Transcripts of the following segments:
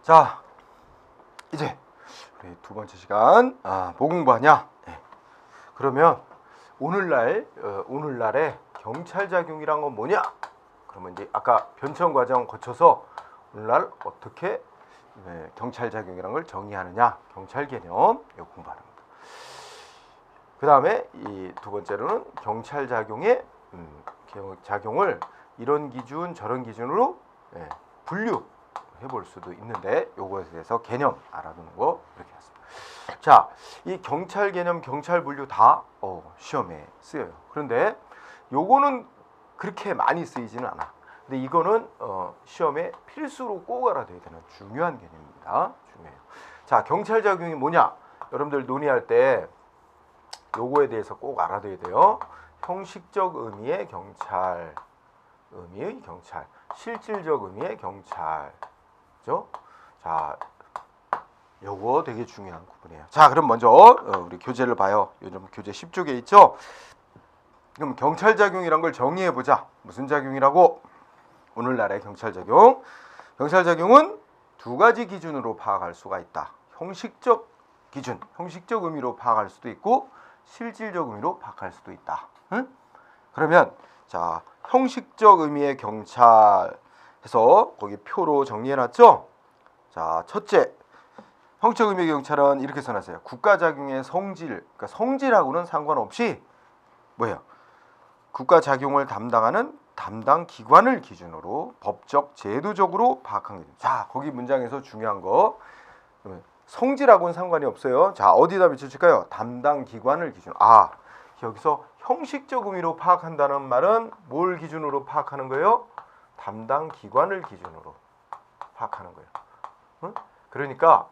자, 이제 우리 두 번째 시간 뭐 공부하냐? 네. 그러면 오늘날의 경찰 작용이란 건 뭐냐? 그러면 이제 아까 변천 과정 거쳐서 오늘날 어떻게 경찰 작용이란 걸 정의하느냐? 경찰 개념 이거 공부하는 겁니다. 그 다음에 이 두 번째로는 경찰 작용의 작용을 이런 기준 저런 기준으로 분류해 볼 수도 있는데 요거에 대해서 개념 알아두는 거 이렇게 했습니다. 자, 이 경찰 개념, 경찰 분류 다 시험에 쓰여요. 그런데 요거는 그렇게 많이 쓰이지는 않아. 근데 이거는 시험에 필수로 꼭 알아둬야 되는 중요한 개념입니다. 중요해요. 자, 경찰 작용이 뭐냐? 여러분들 논의할 때 요거에 대해서 꼭 알아둬야 돼요. 형식적 의미의 경찰, 실질적 의미의 경찰죠. 자, 요거 되게 중요한 구분이에요. 자, 그럼 먼저 우리 교재를 봐요. 요즘 교재 10쪽에 있죠. 그럼 경찰 작용이란 걸 정의해 보자. 무슨 작용이라고? 오늘날의 경찰 작용. 경찰 작용은 두 가지 기준으로 파악할 수가 있다. 형식적 기준, 형식적 의미로 파악할 수도 있고 실질적 의미로 파악할 수도 있다. 응? 그러면 자, 형식적 의미의 경찰 해서 거기 표로 정리해 놨죠? 자, 첫째. 형식적 의미의 경찰은 이렇게 써놨어요. 국가 작용의 성질, 그러니까 성질하고는 상관없이 뭐예요? 국가 작용을 담당하는 담당 기관을 기준으로 법적 제도적으로 파악한 거죠. 자, 거기 문장에서 중요한 거 성질하고는 상관이 없어요. 자, 어디다 붙여줄까요? 담당 기관을 기준으로. 여기서 형식적 의미로 파악한다는 말은 뭘 기준으로 파악하는 거예요? 담당 기관을 기준으로 파악하는 거예요. 응? 그러니까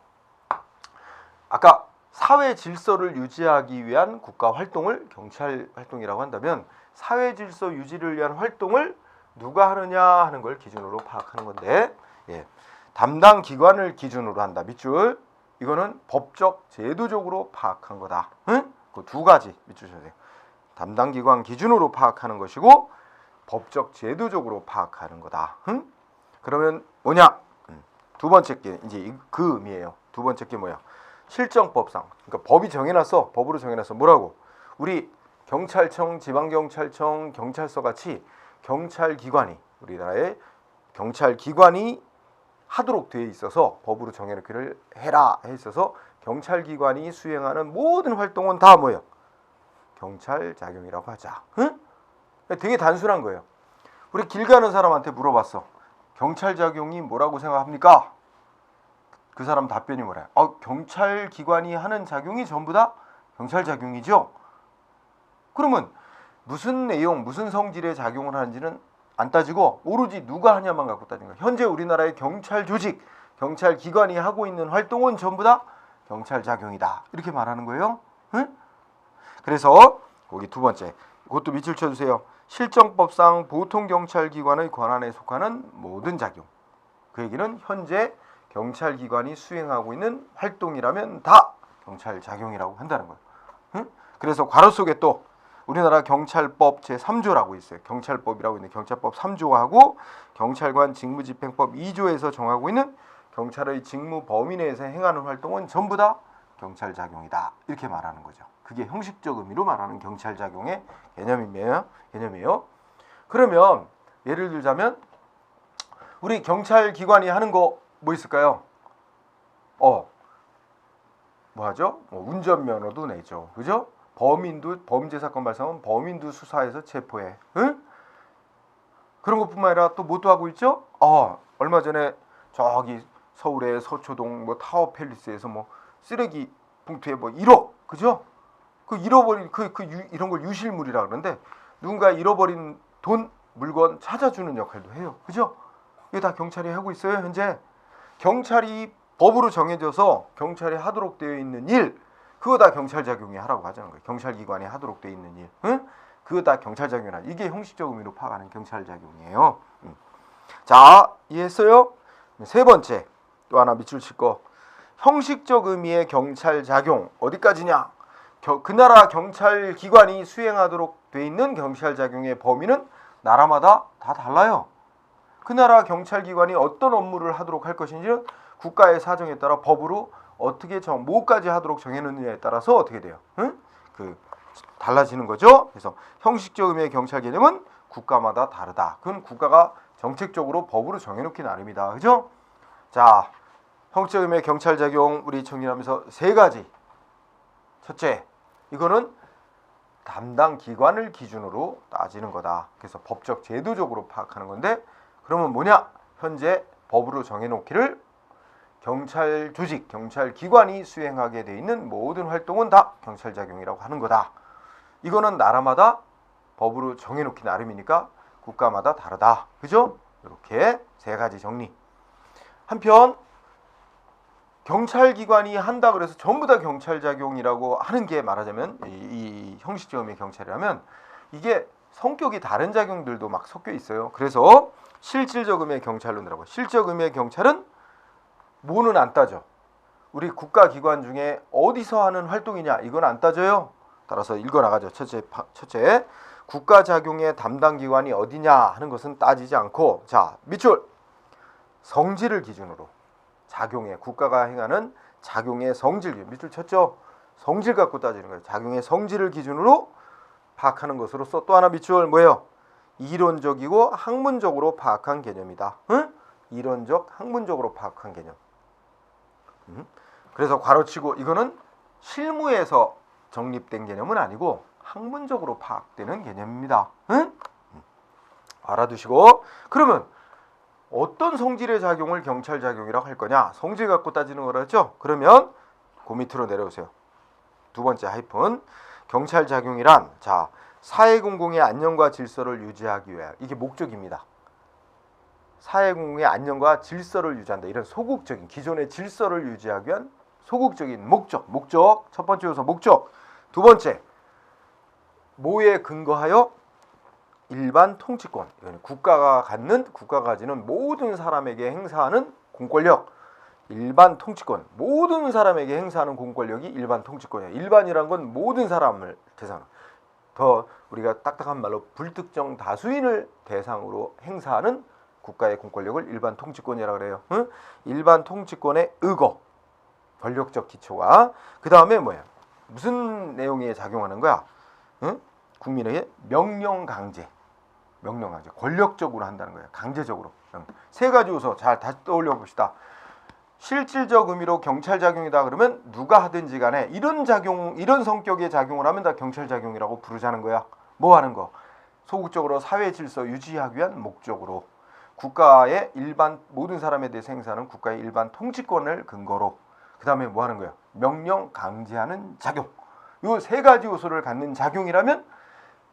아까 사회 질서를 유지하기 위한 국가 활동을 경찰 활동이라고 한다면 사회 질서 유지를 위한 활동을 누가 하느냐 하는 걸 기준으로 파악하는 건데, 담당 기관을 기준으로 한다. 밑줄. 이거는 법적 제도적으로 파악한 거다. 응? 그 두 가지 밑줄 쳐야 돼요. 담당 기관 기준으로 파악하는 것이고 법적 제도적으로 파악하는 거다. 응? 그러면 뭐냐? 두 번째 게 이제 그 의미예요. 두 번째 게 뭐야? 실정법상. 그러니까 법이 정해놨어. 법으로 정해놨어. 뭐라고? 우리 경찰청, 지방경찰청, 경찰서 같이 경찰기관이 우리나라의 경찰기관이 하도록 되어 있어서 법으로 정해놓기를 해라 해 있어서 경찰기관이 수행하는 모든 활동은 다 뭐예요? 경찰 작용이라고 하자. 응? 되게 단순한 거예요. 우리 길 가는 사람한테 물어봤어. 경찰 작용이 뭐라고 생각합니까? 그 사람 답변이 뭐래요? 경찰기관이 하는 작용이 전부 다 경찰 작용이죠. 그러면 무슨 내용, 무슨 성질의 작용을 하는지는 안 따지고 오로지 누가 하냐만 갖고 따지는 거예요. 현재 우리나라의 경찰 조직, 경찰 기관이 하고 있는 활동은 전부 다 경찰 작용이다. 이렇게 말하는 거예요. 응? 그래서 거기 두 번째, 그것도 밑줄 쳐주세요. 실정법상 보통 경찰 기관의 권한에 속하는 모든 작용. 그 얘기는 현재 경찰 기관이 수행하고 있는 활동이라면 다 경찰 작용이라고 한다는 거예요. 응? 그래서 괄호 속에 또 우리나라 경찰법 제3조라고 있어요. 경찰법이라고 있는 경찰법 3조하고 경찰관 직무집행법 2조에서 정하고 있는 경찰의 직무 범위 내에서 행하는 활동은 전부 다 경찰 작용이다. 이렇게 말하는 거죠. 그게 형식적 의미로 말하는 경찰 작용의 개념이에요. 그러면 예를 들자면 우리 경찰 기관이 하는 거 뭐 있을까요? 뭐 하죠? 운전면허도 내죠. 그죠? 범죄 사건 발생하면 범인도 수사해서 체포해. 응? 그런 것뿐만 아니라 또 뭐 또 하고 있죠? 얼마 전에 저기 서울의 서초동 타워 팰리스에서 쓰레기 봉투에 1억, 그죠? 그 잃어버린 이런 걸 유실물이라 그러는데 누군가 잃어버린 돈, 물건 찾아주는 역할도 해요. 그죠? 이게 다 경찰이 하고 있어요. 현재 경찰이 법으로 정해져서 경찰이 하도록 되어 있는 일, 그거 다 경찰 작용이 하라고 하자는 거예요. 경찰기관이 하도록 되어 있는 일, 응? 그거 다 경찰 작용이라. 이게 형식적 의미로 파악하는 경찰 작용이에요. 자, 이해했어요? 세 번째, 또 하나 밑줄 칠 거. 형식적 의미의 경찰 작용 어디까지냐? 그 나라 경찰기관이 수행하도록 되어 있는 경찰 작용의 범위는 나라마다 다 달라요. 그 나라 경찰기관이 어떤 업무를 하도록 할 것인지는 국가의 사정에 따라 법으로 어떻게 뭐까지 하도록 정해놓느냐에 따라서 어떻게 돼요? 응? 달라지는 거죠. 그래서 형식적 의미의 경찰 개념은 국가마다 다르다. 그건 국가가 정책적으로 법으로 정해놓기 나름이다. 그죠? 자, 형식적 의미의 경찰 작용 우리 정리하면서 세 가지. 첫째, 이거는 담당 기관을 기준으로 따지는 거다. 그래서 법적 제도적으로 파악하는 건데, 그러면 뭐냐? 현재 법으로 정해놓기를 경찰 조직, 경찰 기관이 수행하게 돼 있는 모든 활동은 다 경찰 작용이라고 하는 거다. 이거는 나라마다 법으로 정해놓기 나름이니까 국가마다 다르다. 그죠? 이렇게 세 가지 정리. 한편 경찰기관이 한다 그래서 전부 다 경찰 작용이라고 하는 게 말하자면 이 형식적 의미의 경찰이라면 이게 성격이 다른 작용들도 막 섞여 있어요. 그래서 실질적 의미의 경찰론이라고. 실질적 의미의 경찰은 뭐는 안 따져. 우리 국가기관 중에 어디서 하는 활동이냐 이건 안 따져요. 따라서 읽어나가죠. 첫째, 국가작용의 담당기관이 어디냐 하는 것은 따지지 않고, 자, 밑줄 성질을 기준으로 작용의 국가가 행하는 작용의 성질, 밑줄 쳤죠. 성질 갖고 따지는 거예요. 작용의 성질을 기준으로 파악하는 것으로서 또 하나 밑줄 뭐예요? 이론적이고 학문적으로 파악한 개념이다. 응? 이론적, 학문적으로 파악한 개념. 그래서 괄호치고 이거는 실무에서 정립된 개념은 아니고 학문적으로 파악되는 개념입니다. 응? 알아두시고, 그러면 어떤 성질의 작용을 경찰 작용이라고 할 거냐? 성질 갖고 따지는 거라 했죠? 그러면 그 밑으로 내려오세요. 두 번째 하이픈. 경찰 작용이란, 자, 사회 공공의 안녕과 질서를 유지하기 위해, 이게 목적입니다. 사회 공공의 안녕과 질서를 유지한다. 이런 소극적인, 기존의 질서를 유지하기 위한 소극적인 목적. 첫 번째 요소 목적. 두 번째, 뭐에 근거하여? 일반 통치권. 이건 국가가 가지는 모든 사람에게 행사하는 공권력. 일반 통치권. 모든 사람에게 행사하는 공권력이 일반 통치권이에요. 일반이란 건 모든 사람을 대상으로. 더 우리가 딱딱한 말로 불특정 다수인을 대상으로 행사하는 국가의 공권력을 일반 통치권이라고 그래요. 응? 일반 통치권의 의거, 권력적 기초가. 그 다음에 뭐야? 무슨 내용에 작용하는 거야? 응? 국민에게 명령 강제, 권력적으로 한다는 거예요. 강제적으로. 세 가지 요소 잘 다시 떠올려 봅시다. 실질적 의미로 경찰 작용이다 그러면 누가 하든지 간에 이런 성격의 작용을 하면 다 경찰 작용이라고 부르자는 거야. 뭐 하는 거? 소극적으로 사회 질서 유지하기 위한 목적으로 국가의 일반 모든 사람에 대해서 행사하는 국가의 일반 통치권을 근거로. 그 다음에 뭐 하는 거야? 명령 강제하는 작용. 요 세 가지 요소를 갖는 작용이라면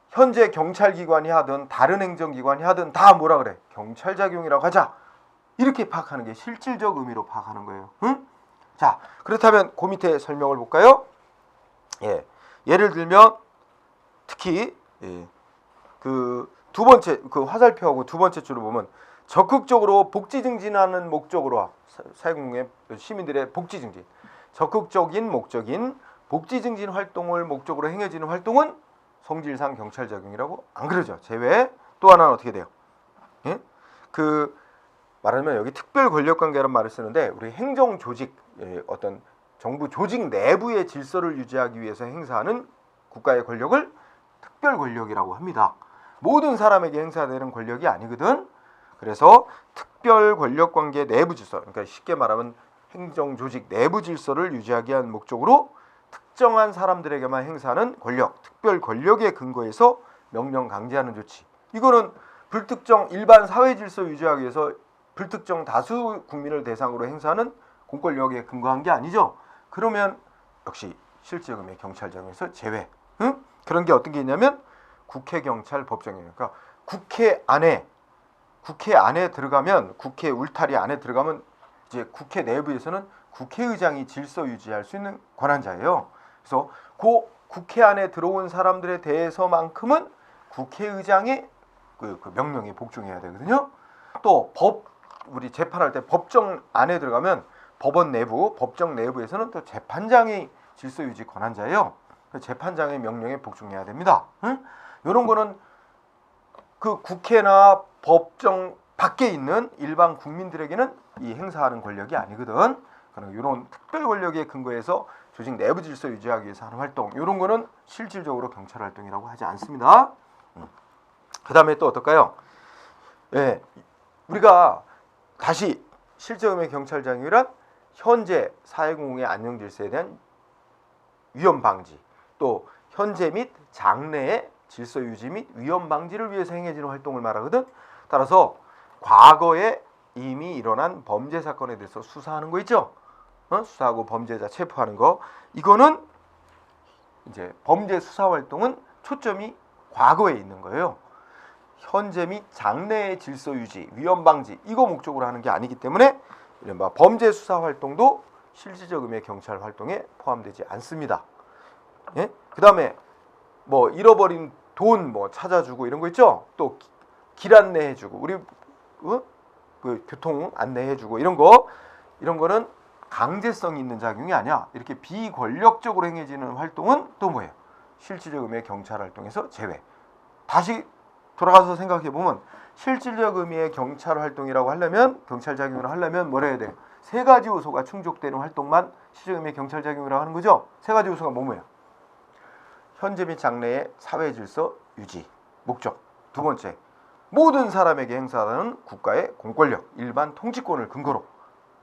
현재 경찰기관이 하든 다른 행정기관이 하든 다 뭐라 그래? 경찰 작용이라고 하자. 이렇게 파악하는 게 실질적 의미로 파악하는 거예요. 응? 자, 그렇다면 그 밑에 설명을 볼까요? 예, 예를 들면 특히 그 두 번째 그 화살표하고 두 번째 줄을 보면 적극적으로 복지 증진하는 목적으로 사회공의 시민들의 복지 증진, 적극적인 목적인 복지 증진 활동을 목적으로 행해지는 활동은 성질상 경찰 작용이라고 안 그러죠. 제외. 또 하나는 어떻게 돼요? 예? 그 말하면 여기 특별 권력 관계라는 말을 쓰는데 우리 행정 조직, 어떤 정부 조직 내부의 질서를 유지하기 위해서 행사하는 국가의 권력을 특별 권력이라고 합니다. 모든 사람에게 행사되는 권력이 아니거든. 그래서 특별 권력 관계 내부 질서, 그러니까 쉽게 말하면 행정 조직 내부 질서를 유지하기 위한 목적으로 특정한 사람들에게만 행사하는 권력, 특별 권력의 근거에서 명령 강제하는 조치. 이거는 불특정 일반 사회 질서 유지하기 위해서 불특정 다수 국민을 대상으로 행사하는 공권력에 근거한 게 아니죠. 그러면 역시 실질적 의미의 경찰 작용에서 제외. 응? 그런 게 어떤 게 있냐면 국회, 경찰, 법정이에요. 그러니까 국회 안에 들어가면, 국회 울타리 안에 들어가면 이제 국회 내부에서는 국회의장이 질서 유지할 수 있는 권한자예요. 그래서 그 국회 안에 들어온 사람들에 대해서만큼은 국회의장의 그 명령에 복종해야 되거든요. 또 우리 재판할 때 법정 안에 들어가면 법원 내부, 법정 내부에서는 또 재판장이 질서 유지 권한자예요. 재판장의 명령에 복종해야 됩니다. 응? 이런 거는 그 국회나 법정 밖에 있는 일반 국민들에게는 이 행사하는 권력이 아니거든. 그러나 이런 특별 권력에 근거해서 조직 내부 질서 유지하기 위해서 하는 활동, 이런 거는 실질적으로 경찰 활동이라고 하지 않습니다. 그 다음에 또 어떨까요? 예, 우리가 다시 실제 의미의 경찰 작용이란 현재 사회공의 안녕 질서에 대한 위험 방지, 또 현재 및 장래의 질서 유지 및 위험 방지를 위해서 행해지는 활동을 말하거든. 따라서 과거에 이미 일어난 범죄 사건에 대해서 수사하는 거 있죠? 수사하고 범죄자 체포하는 거. 이거는 이제 범죄 수사 활동은 초점이 과거에 있는 거예요. 현재 및 장래의 질서 유지, 위험 방지 이거 목적으로 하는 게 아니기 때문에 이른바 범죄 수사 활동도 실질적 의미의 경찰 활동에 포함되지 않습니다. 예? 그다음에 뭐 잃어버린 돈 뭐 찾아주고 이런 거 있죠? 또 길 안내해주고 우리 그 교통 안내해주고 이런 거는 강제성이 있는 작용이 아니야. 이렇게 비권력적으로 행해지는 활동은 또 뭐예요? 실질적 의미의 경찰 활동에서 제외. 다시 돌아가서 생각해 보면 실질적 의미의 경찰 활동이라고 하려면 경찰 작용을 하려면 뭘 해야 돼요? 세 가지 요소가 충족되는 활동만 실질적 의미의 경찰 작용이라고 하는 거죠. 세 가지 요소가 뭐예요? 현재 및 장래의 사회 질서 유지 목적. 두 번째, 모든 사람에게 행사하는 국가의 공권력, 일반 통치권을 근거로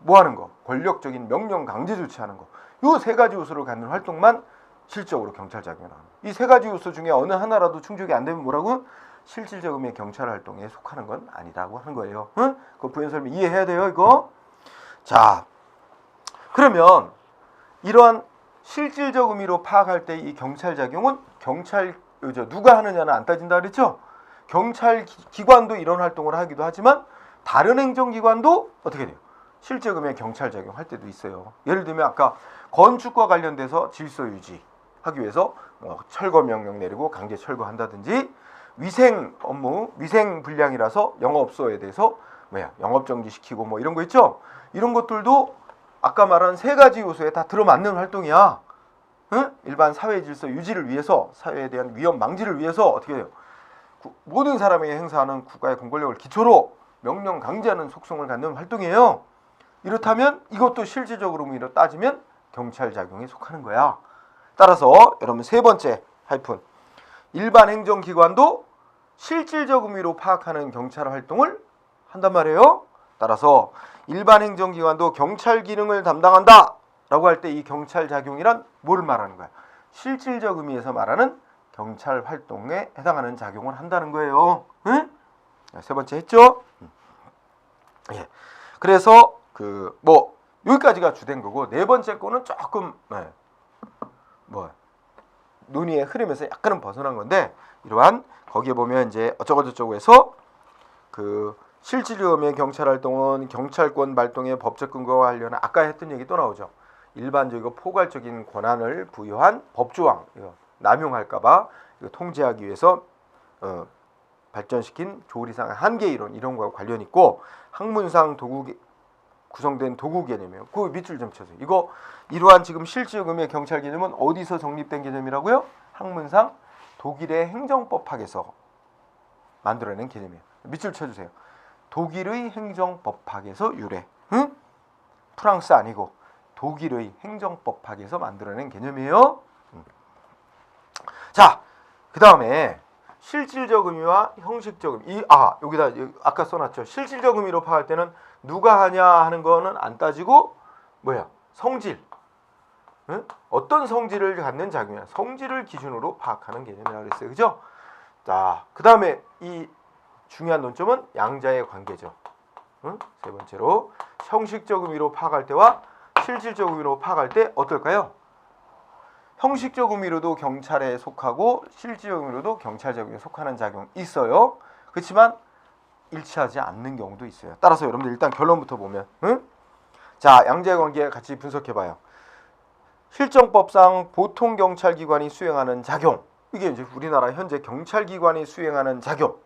뭐 하는 거? 권력적인 명령 강제 조치하는 거. 요 세 가지 요소를 갖는 활동만 실질적으로 경찰 작용을 하는 거. 이 세 가지 요소 중에 어느 하나라도 충족이 안 되면 뭐라고? 실질적 의미의 경찰 활동에 속하는 건 아니라고 하는 거예요. 응? 그 부연 설명 이해해야 돼요, 이거. 자, 그러면 이러한 실질적 의미로 파악할 때 이 경찰 작용은 누가 하느냐는 안 따진다 그랬죠? 경찰 기관도 이런 활동을 하기도 하지만 다른 행정기관도 어떻게 돼요? 실제 의미의 경찰 작용할 때도 있어요. 예를 들면 아까 건축과 관련돼서 질서 유지하기 위해서 뭐 철거 명령 내리고 강제 철거한다든지 위생 업무, 위생 불량이라서 영업소에 대해서 영업 정지시키고 뭐 이런 거 있죠? 이런 것들도 아까 말한 세 가지 요소에 다 들어맞는 활동이야. 응? 일반 사회 질서 유지를 위해서, 사회에 대한 위험 방지를 위해서 어떻게 해요? 모든 사람에게 행사하는 국가의 공권력을 기초로 명령 강제하는 속성을 갖는 활동이에요. 이렇다면 이것도 실질적으로 의미로 따지면 경찰 작용에 속하는 거야. 따라서 여러분 세 번째 하이픈, 일반 행정기관도 실질적 의미로 파악하는 경찰 활동을 한단 말이에요. 따라서 일반 행정기관도 경찰 기능을 담당한다 라고 할 때 이 경찰 작용이란 뭘 말하는 거야? 실질적 의미에서 말하는 경찰 활동에 해당하는 작용을 한다는 거예요. 응? 세 번째 했죠? 예. 그래서 여기까지가 주된 거고 네 번째 거는 조금 논의의 흐름에서 약간은 벗어난 건데 이러한 거기에 보면 이제 어쩌고저쩌고 해서 그 실질적 의미의 경찰 활동은 경찰권 발동의 법적 근거와 관련한 아까 했던 얘기 또 나오죠. 일반적이고 포괄적인 권한을 부여한 법조항 남용할까봐 통제하기 위해서 발전시킨 조리상 한계 이론 이런 거와 관련 있고 학문상 구성된 도구 개념이에요. 그 밑줄 좀 쳐주세요. 이러한 지금 실질적 의미의 경찰 개념은 어디서 정립된 개념이라고요? 학문상 독일의 행정법학에서 만들어낸 개념이에요. 밑줄 쳐주세요. 독일의 행정법학에서 유래. 응? 프랑스 아니고 독일의 행정법학에서 만들어낸 개념이에요. 자, 그 다음에 실질적 의미와 형식적 의미. 여기다 아까 써놨죠. 실질적 의미로 파악할 때는 누가 하냐 하는 거는 안 따지고 성질. 응? 어떤 성질을 갖는 작용이야. 성질을 기준으로 파악하는 개념이라고 그랬어요. 그죠? 자, 그 다음에 이 중요한 논점은 양자의 관계죠. 응? 세 번째로 형식적 의미로 파악할 때와 실질적 의미로 파악할 때 어떨까요? 형식적 의미로도 경찰에 속하고 실질적 의미로도 경찰 작용에 속하는 작용이 있어요. 그렇지만 일치하지 않는 경우도 있어요. 따라서 여러분들 일단 결론부터 보면 자, 양자의 관계 같이 분석해봐요. 실정법상 보통 경찰기관이 수행하는 작용, 이게 이제 우리나라 현재 경찰기관이 수행하는 작용,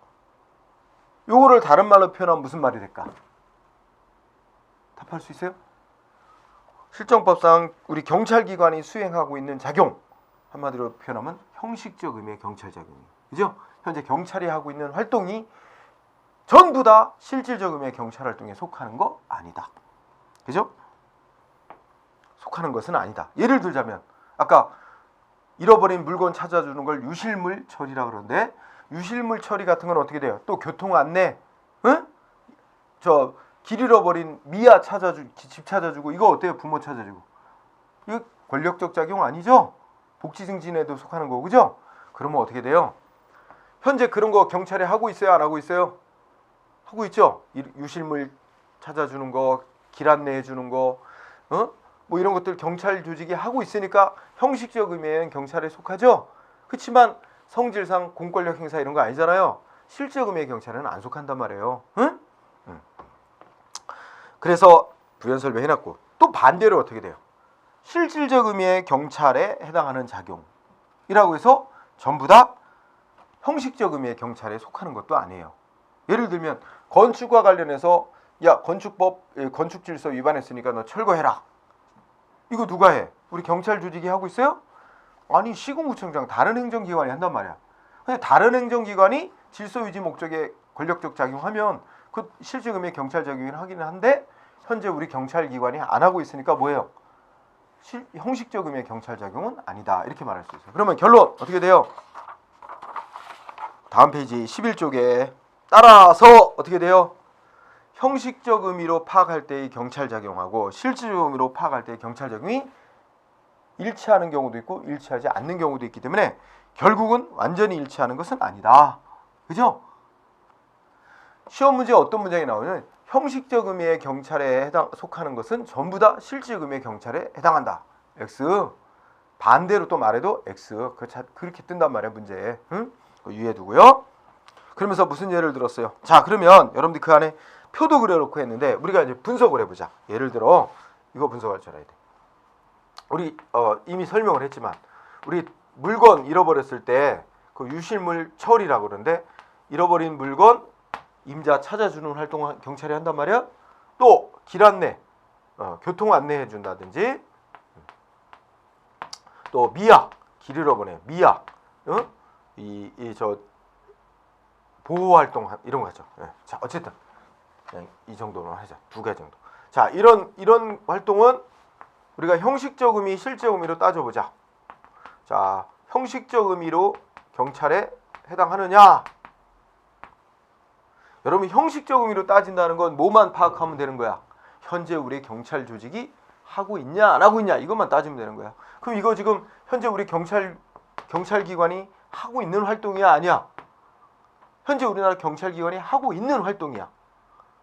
요거를 다른 말로 표현하면 무슨 말이 될까? 답할 수 있어요? 실정법상 우리 경찰기관이 수행하고 있는 작용, 한마디로 표현하면 형식적 의미의 경찰 작용이에요. 그죠? 현재 경찰이 하고 있는 활동이 전부 다 실질적 의미의 경찰 활동에 속하는 거 아니다. 그죠? 속하는 것은 아니다. 예를 들자면 아까 잃어버린 물건 찾아주는 걸 유실물 처리라 그러는데 유실물 처리 같은 건 어떻게 돼요? 또 교통 안내, 응? 저 길 잃어버린 미아 집 찾아주고 이거 어때요? 부모 찾아주고 이거 권력적 작용 아니죠? 복지 증진에도 속하는 거고 그죠? 그러면 어떻게 돼요? 현재 그런 거 경찰이 하고 있어요? 안 하고 있어요? 하고 있죠? 유실물 찾아주는 거, 길 안내해 주는 거, 뭐 이런 것들 경찰 조직이 하고 있으니까 형식적 의미에는 경찰에 속하죠. 그렇지만 성질상 공권력 행사 이런 거 아니잖아요. 실제 의미의 경찰에는 안 속한단 말이에요. 응? 그래서 부연 설명해놨고 또 반대로 어떻게 돼요? 실질적 의미의 경찰에 해당하는 작용이라고 해서 전부 다 형식적 의미의 경찰에 속하는 것도 아니에요. 예를 들면 건축과 관련해서 야 건축법 건축질서 위반했으니까 너 철거해라. 이거 누가 해? 우리 경찰 조직이 하고 있어요? 아니 시군구청장 다른 행정기관이 한단 말이야. 근데 다른 행정기관이 질서 유지 목적에 권력적 작용하면 그 실질 의미의 경찰 작용을 하기는 한데 현재 우리 경찰기관이 안 하고 있으니까 뭐예요? 형식적 의미의 경찰 작용은 아니다. 이렇게 말할 수 있어요. 그러면 결론 어떻게 돼요? 다음 페이지 11쪽에 따라서 어떻게 돼요? 형식적 의미로 파악할 때의 경찰 작용하고 실질적 의미로 파악할 때의 경찰 작용이 일치하는 경우도 있고 일치하지 않는 경우도 있기 때문에 결국은 완전히 일치하는 것은 아니다. 그죠? 시험 문제에 어떤 문장이 나오냐면 형식적 의미의 경찰에 속하는 것은 전부 다 실질 의미의 경찰에 해당한다. X. 반대로 또 말해도 X. 그렇게 뜬단 말이야 문제에. 응? 유의해 두고요. 그러면서 무슨 예를 들었어요? 자 그러면 여러분들 그 안에 표도 그려놓고 했는데 우리가 이제 분석을 해보자. 예를 들어 이거 분석할 줄 알아야 돼. 우리 이미 설명을 했지만 우리 물건 잃어버렸을 때 그 유실물 처리라고 그러는데 잃어버린 물건 임자 찾아주는 활동을 경찰이 한단 말이야. 또 길 안내, 교통 안내해 준다든지 또 미약, 길 잃어버려 미약, 저 보호 활동 이런 거 하죠. 자 어쨌든 그냥 이 정도는 하자. 2개 정도. 자 이런 활동은 우리가 형식적 의미, 실제 의미로 따져보자. 자 형식적 의미로 경찰에 해당하느냐? 여러분 형식적 의미로 따진다는 건 뭐만 파악하면 되는 거야? 현재 우리 경찰 조직이 하고 있냐 안 하고 있냐 이것만 따지면 되는 거야. 그럼 이거 지금 현재 우리 경찰기관이 하고 있는 활동이야 아니야? 현재 우리나라 경찰기관이 하고 있는 활동이야.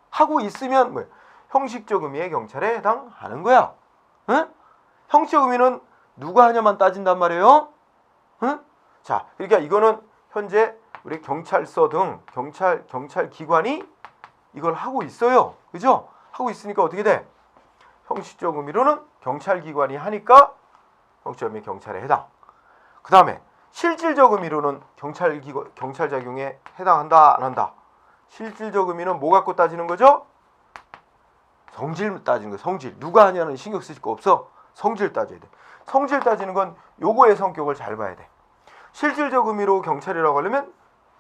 하고 있으면 뭐야? 형식적 의미의 경찰에 해당하는 거야. 응? 형식 의미는 누가 하냐만 따진단 말이에요. 응? 자, 그러니까 이거는 현재 우리 경찰서 등 경찰기관이 이걸 하고 있어요. 그죠? 하고 있으니까 어떻게 돼? 형식적 의미로는 경찰기관이 하니까 형식적 의미 경찰에 해당. 그 다음에 실질적 의미로는 경찰 작용에 해당한다 안 한다. 실질적 의미는 뭐 갖고 따지는 거죠? 성질 따지는 거예요. 성질. 누가 하냐는 신경 쓰실 거 없어. 성질 따져야 돼. 성질 따지는 건 요거의 성격을 잘 봐야 돼. 실질적 의미로 경찰이라고 하려면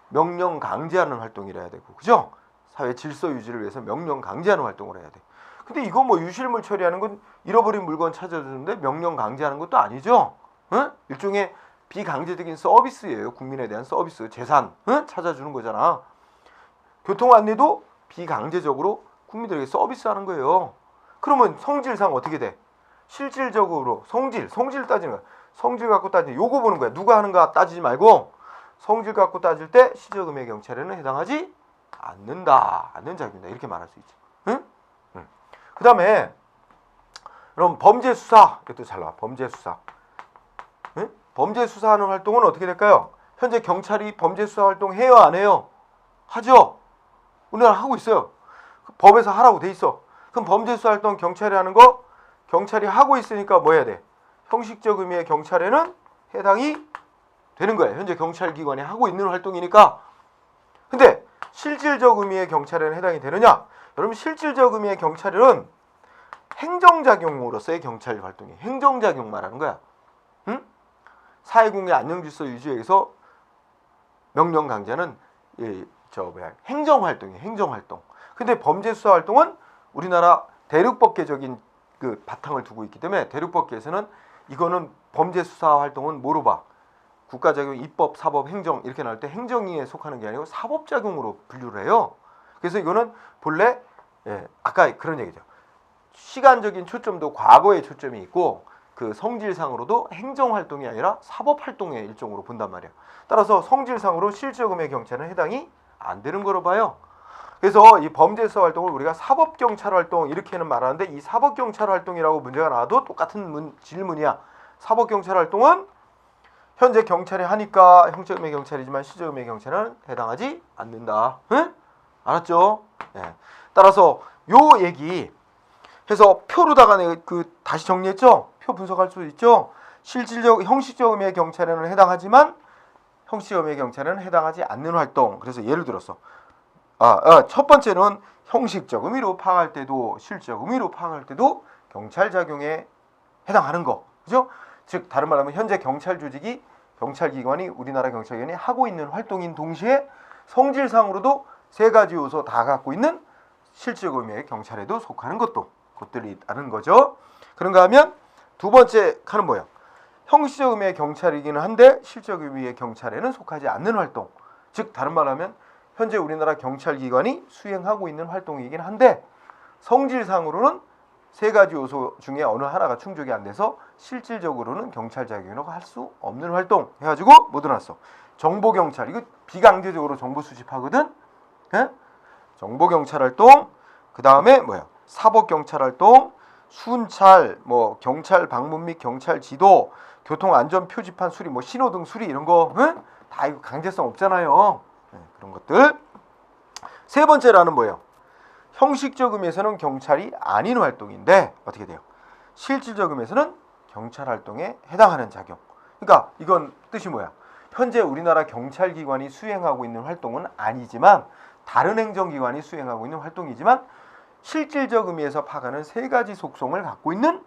명령 강제하는 활동이라 해야 되고, 그죠? 사회 질서 유지를 위해서 명령 강제하는 활동을 해야 돼. 근데 이거 뭐 유실물 처리하는 건 잃어버린 물건 찾아주는데 명령 강제하는 것도 아니죠. 응? 일종의 비강제적인 서비스예요. 국민에 대한 서비스, 재산 찾아주는 거잖아. 교통 안내도 비강제적으로 국민들에게 서비스하는 거예요. 그러면 성질상 어떻게 돼? 실질적으로 성질 따지는 거야. 성질 갖고 따지는 요거 보는 거야. 누가 하는가 따지지 말고 성질 갖고 따질 때 실질적 의미의 경찰에는 해당하지 않는다. 않는 작용이다. 이렇게 말할 수 있지. 응? 그 다음에 그럼 범죄 수사 이것도 잘 나와. 범죄 수사. 응? 범죄 수사하는 활동은 어떻게 될까요? 현재 경찰이 범죄 수사 활동 해요 안 해요? 하죠. 우리나라 하고 있어요. 법에서 하라고 돼 있어. 그럼 범죄 수사 활동 경찰이 하는 거 경찰이 하고 있으니까 뭐 해야 돼? 형식적 의미의 경찰에는 해당이 되는 거예요. 현재 경찰기관이 하고 있는 활동이니까. 근데 실질적 의미의 경찰에는 해당이 되느냐? 여러분 실질적 의미의 경찰은 행정작용으로서의 경찰 활동이에요. 행정작용 말하는 거야. 응? 사회공의 안녕질서 유지에 의해서 명령 강제는 행정활동이에요. 행정활동. 근데 범죄수사활동은 우리나라 대륙법계적인 그 바탕을 두고 있기 때문에 대륙법계에서는 이거는 범죄수사활동은 뭐로 봐? 국가작용, 입법, 사법, 행정 이렇게 나올 때 행정위에 속하는 게 아니고 사법작용으로 분류를 해요. 그래서 이거는 본래 아까 그런 얘기죠. 시간적인 초점도 과거에 초점이 있고 그 성질상으로도 행정활동이 아니라 사법활동의 일종으로 본단 말이에요. 따라서 성질상으로 실질적음의 경찰은 해당이 안 되는 거로 봐요. 그래서 이 범죄수사 활동을 우리가 사법경찰활동 이렇게는 말하는데 이 사법경찰활동이라고 문제가 나와도 똑같은 질문이야. 사법경찰활동은 현재 경찰이 하니까 형식음의 경찰이지만 실질음의 경찰은 해당하지 않는다. 응? 알았죠? 네. 따라서 요 얘기 해서 표로다가 내가 다시 정리했죠? 표 분석할 수 있죠? 형식적 의미의 경찰에는 해당하지만 형식적 의미의 경찰에는 해당하지 않는 활동. 그래서 예를 들어서 첫 번째는 형식적 의미로 파악할 때도 실질적 의미로 파악할 때도 경찰 작용에 해당하는 거. 그죠? 즉 다른 말로 하면 현재 경찰 조직이 경찰기관이 우리나라 경찰기관이 하고 있는 활동인 동시에 성질상으로도 세 가지 요소 다 갖고 있는 실질적 의미의 경찰에도 속하는 것들이 있다는 거죠. 그런가 하면 두 번째 칸은 뭐야? 형식적 의미의 경찰이기는 한데 실질적 의미의 경찰에는 속하지 않는 활동. 즉 다른 말로 하면 현재 우리나라 경찰기관이 수행하고 있는 활동이긴 한데 성질상으로는 세 가지 요소 중에 어느 하나가 충족이 안 돼서 실질적으로는 경찰 작용이라고 할 수 없는 활동 해가지고 뭐 들어놨어? 정보경찰. 이거 비강제적으로 정보 수집하거든. 예? 정보경찰활동. 그 다음에 뭐야? 사법경찰활동, 순찰, 뭐 경찰 방문 및 경찰 지도, 교통안전 표지판 수리, 뭐 신호등 수리 이런 거 다 이거 강제성 없잖아요. 그런 것들. 세 번째라는 뭐예요? 형식적 의미에서는 경찰이 아닌 활동인데 어떻게 돼요? 실질적 의미에서는 경찰 활동에 해당하는 작용. 그러니까 이건 뜻이 뭐야? 현재 우리나라 경찰기관이 수행하고 있는 활동은 아니지만 다른 행정기관이 수행하고 있는 활동이지만 실질적 의미에서 파악하는 세 가지 속성을 갖고 있는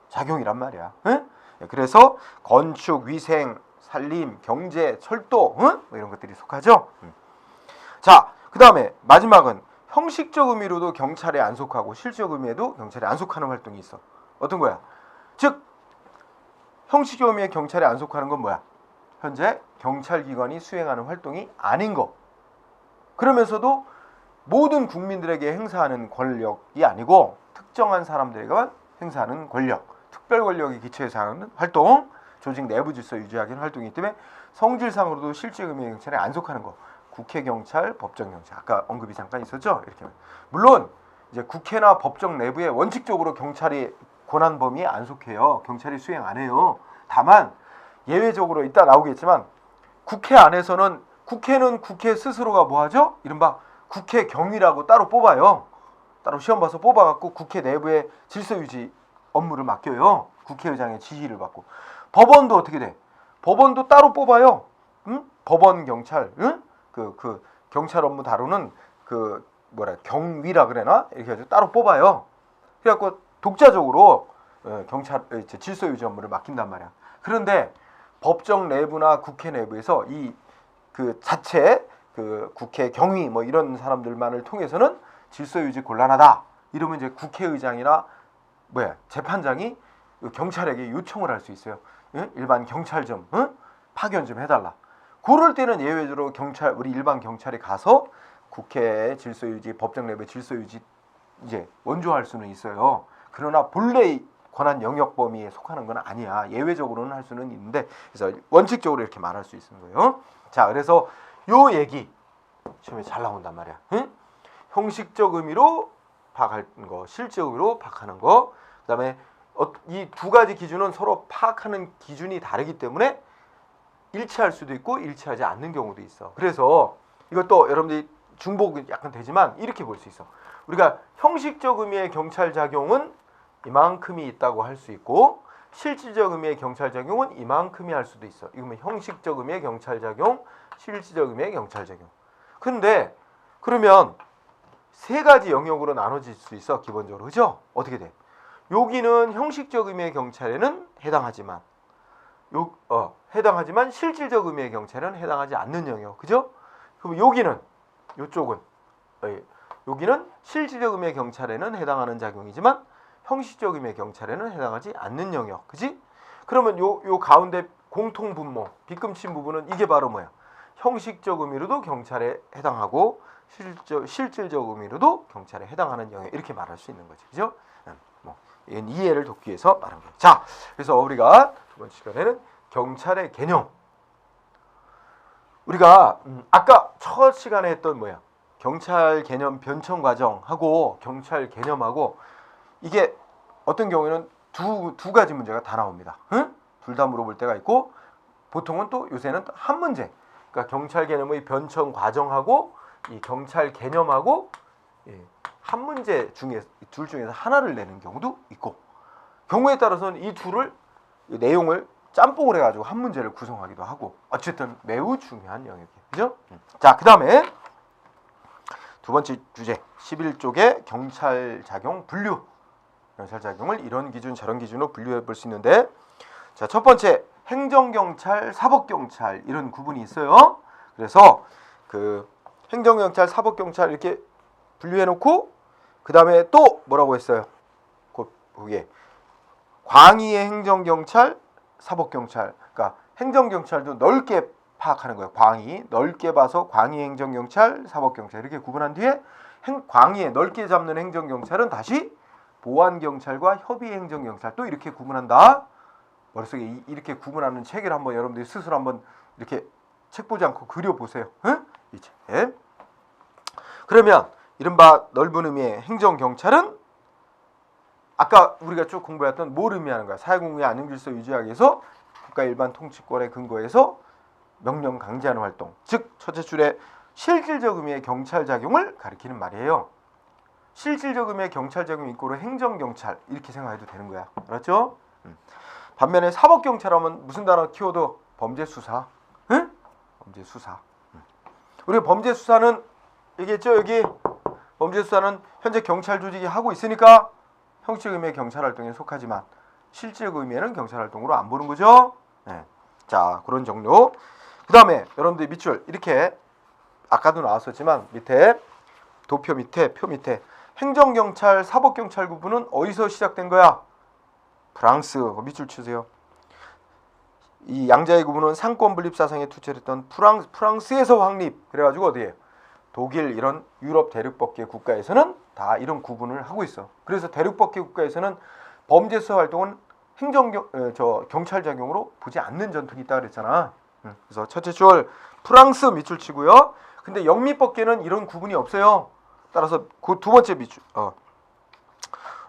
작용이란 말이야. 응? 그래서 건축, 위생, 산림, 경제, 철도 뭐 이런 것들이 속하죠. 자, 그 다음에 마지막은 형식적 의미로도 경찰에 안 속하고 실질적 의미에도 경찰에 안 속하는 활동이 있어. 어떤 거야? 즉 형식적 의미의 경찰에 안 속하는 건 뭐야? 현재 경찰기관이 수행하는 활동이 아닌 거. 그러면서도 모든 국민들에게 행사하는 권력이 아니고 특정한 사람들에게만 행사하는 권력, 특별 권력에 기초해서 하는 활동, 조직 내부 질서 유지하기 위한 활동이기 때문에 성질상으로도 실질 의미의 경찰에 안 속하는 거. 국회 경찰, 법정 경찰. 아까 언급이 잠깐 있었죠? 이렇게. 물론 이제 국회나 법정 내부에 원칙적으로 경찰이 권한 범위에 안 속해요. 경찰이 수행 안 해요. 다만 예외적으로 이따 나오겠지만 국회 안에서는 국회는 국회 스스로가 뭐 하죠? 이른바 국회 경위라고 따로 뽑아요. 따로 시험 봐서 뽑아갖고 국회 내부의 질서 유지 업무를 맡겨요. 국회의장의 지시를 받고. 법원도 어떻게 돼? 법원도 따로 뽑아요. 응? 법원 경찰, 응? 그 경찰 업무 다루는 경위라 그래나 이렇게 해서 따로 뽑아요. 그래갖고 독자적으로 경찰 질서 유지 업무를 맡긴단 말이야. 그런데 법정 내부나 국회 내부에서 자체 국회 경위 뭐 이런 사람들만을 통해서는 질서 유지 곤란하다. 이러면 이제 국회의장이나 재판장이 경찰에게 요청을 할 수 있어요. 일반 경찰 좀 파견 좀 해달라. 그럴 때는 예외적으로 우리 일반 경찰이 가서 국회 질서 유지, 법정 내부의 질서 유지 이제 원조할 수는 있어요. 그러나 본래 권한 영역 범위에 속하는 건 아니야. 예외적으로는 할 수는 있는데, 그래서 원칙적으로 이렇게 말할 수 있는 거예요. 자, 그래서 요 얘기 시험에 잘 나온단 말이야. 응? 형식적 의미로 파악하는 거, 실적 의미로 파악하는 거. 그다음에 이 두 가지 기준은 서로 파악하는 기준이 다르기 때문에 일치할 수도 있고 일치하지 않는 경우도 있어. 그래서 이것도 여러분들이 중복이 약간 되지만 이렇게 볼 수 있어. 우리가 형식적 의미의 경찰 작용은 이만큼이 있다고 할 수 있고 실질적 의미의 경찰 작용은 이만큼이 할 수도 있어. 이거면 형식적 의미의 경찰 작용, 실질적 의미의 경찰 작용. 근데 그러면 세 가지 영역으로 나눠질 수 있어. 기본적으로. 그죠? 어떻게 돼? 여기는 형식적 의미의 경찰에는 해당하지만 해당하지만 실질적 의미의 경찰은 해당하지 않는 영역. 그죠? 그럼 여기는 요쪽은 여기는 실질적 의미의 경찰에는 해당하는 작용이지만 형식적 의미의 경찰에는 해당하지 않는 영역. 그지? 그러면 요 가운데 공통 분모, 빗금친 부분은 이게 바로 뭐야? 형식적 의미로도 경찰에 해당하고 실질적 의미로도 경찰에 해당하는 영역. 이렇게 말할 수 있는 거지. 그죠? 이건 이해를 돕기 위해서 말한 거예요. 자, 그래서 우리가 두 번째 시간에는 경찰의 개념. 우리가 아까 첫 시간에 했던 뭐야? 경찰 개념 변천 과정하고 경찰 개념하고 이게 어떤 경우에는 두 가지 문제가 다 나옵니다. 응? 둘 다 물어볼 때가 있고 보통은 또 요새는 한 문제. 그러니까 경찰 개념의 변천 과정하고 이 경찰 개념하고 한 문제 중에 둘 중에서 하나를 내는 경우도 있고 경우에 따라서는 이 둘을 내용을 짬뽕을 해가지고 한 문제를 구성하기도 하고 어쨌든 매우 중요한 영역이에요. 그죠? 자, 그 다음에 두 번째 주제 11쪽의 경찰 작용 분류. 경찰 작용을 이런 기준 저런 기준으로 분류해 볼 수 있는데 자, 첫 번째 행정경찰, 사법경찰 이런 구분이 있어요. 그래서 그 행정경찰, 사법경찰 이렇게 분류해 놓고 그 다음에 또 뭐라고 했어요? 거기에 광의의 행정경찰, 사법경찰. 그러니까 행정경찰도 넓게 파악하는 거예요. 광의 넓게 봐서 광의 행정경찰, 사법경찰 이렇게 구분한 뒤에 광의에 넓게 잡는 행정경찰은 다시 보안경찰과 협의행정경찰 또 이렇게 구분한다. 머릿속에 이렇게 구분하는 책을 한번 여러분들이 스스로 한번 이렇게 책 보지 않고 그려보세요. 응? 이 책. 그러면 이른바 넓은 의미의 행정경찰은 아까 우리가 쭉 공부했던 뭘 의미하는 거야? 사회공의 안녕질서 유지하기 위해서 국가 일반 통치권에 근거해서 명령 강제하는 활동. 즉 첫째 줄에 실질적 의미의 경찰 작용을 가리키는 말이에요. 실질적 의미의 경찰 작용 이꼬르 행정경찰 이렇게 생각해도 되는 거야. 알았죠? 반면에 사법경찰하면 무슨 단어 키워드? 범죄수사. 응? 범죄수사. 우리가 범죄수사는 얘기했죠? 여기 범죄수사는 현재 경찰 조직이 하고 있으니까 형식 의미의 경찰 활동에 속하지만 실질적 의미에는 경찰 활동으로 안 보는 거죠. 네. 자, 그런 종류. 그 다음에 여러분들 밑줄 이렇게 아까도 나왔었지만 밑에 도표 밑에 표 밑에 행정경찰, 사법경찰 구분은 어디서 시작된 거야? 프랑스. 밑줄 치세요. 이 양자의 구분은 상권 분립 사상에 투철했던 프랑스에서 확립. 그래가지고 어디에? 독일 이런 유럽 대륙법계 국가에서는 다 이런 구분을 하고 있어. 그래서 대륙법계 국가에서는 범죄수사 활동은 경찰 작용으로 보지 않는 전통이 있다 그랬잖아. 그래서 첫째 줄 프랑스 밑줄 치고요. 근데 영미법계는 이런 구분이 없어요. 따라서 그 두 번째 밑줄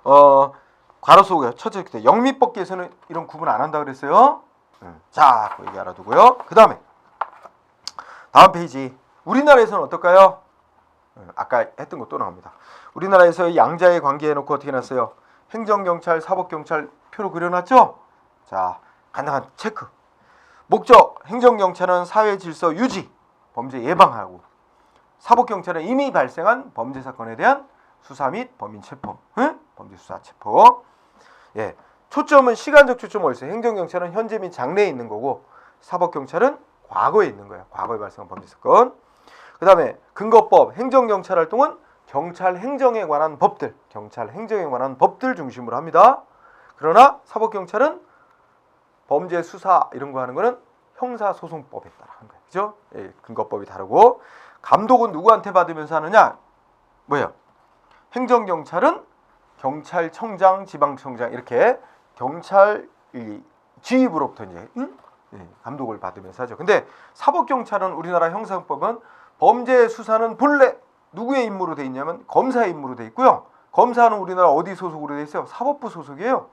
괄호 속에 첫째 때 영미법계에서는 이런 구분 안 한다 그랬어요. 자, 그 얘기 알아두고요. 그 다음에 다음 페이지. 우리나라에서는 어떨까요? 아까 했던 거 또 나옵니다. 우리나라에서 양자의 관계 해놓고 어떻게 놨어요? 행정경찰, 사법경찰 표로 그려놨죠? 자, 간단한 체크. 목적, 행정경찰은 사회질서 유지, 범죄 예방하고 사법경찰은 이미 발생한 범죄사건에 대한 수사 및 범인 체포, 범죄수사 체포. 예, 초점은 시간적 초점은 어디 있어요? 행정경찰은 현재 및 장래에 있는 거고 사법경찰은 과거에 있는 거예요. 과거에 발생한 범죄사건. 그 다음에 근거법, 행정경찰 활동은 경찰 행정에 관한 법들, 경찰 행정에 관한 법들 중심으로 합니다. 그러나 사법경찰은 범죄 수사 이런 거 하는 거는 형사소송법에 따라 하는 거예요. 그죠? 예, 근거법이 다르고 감독은 누구한테 받으면서 하느냐? 뭐예요? 행정경찰은 경찰청장, 지방청장 이렇게 경찰 지휘부로부터 이제 감독을 받으면서 하죠. 근데 사법경찰은 우리나라 형사법은 범죄 수사는 본래 누구의 임무로 돼 있냐면 검사의 임무로 돼 있고요. 검사는 우리나라 어디 소속으로 돼 있어요? 사법부 소속이에요.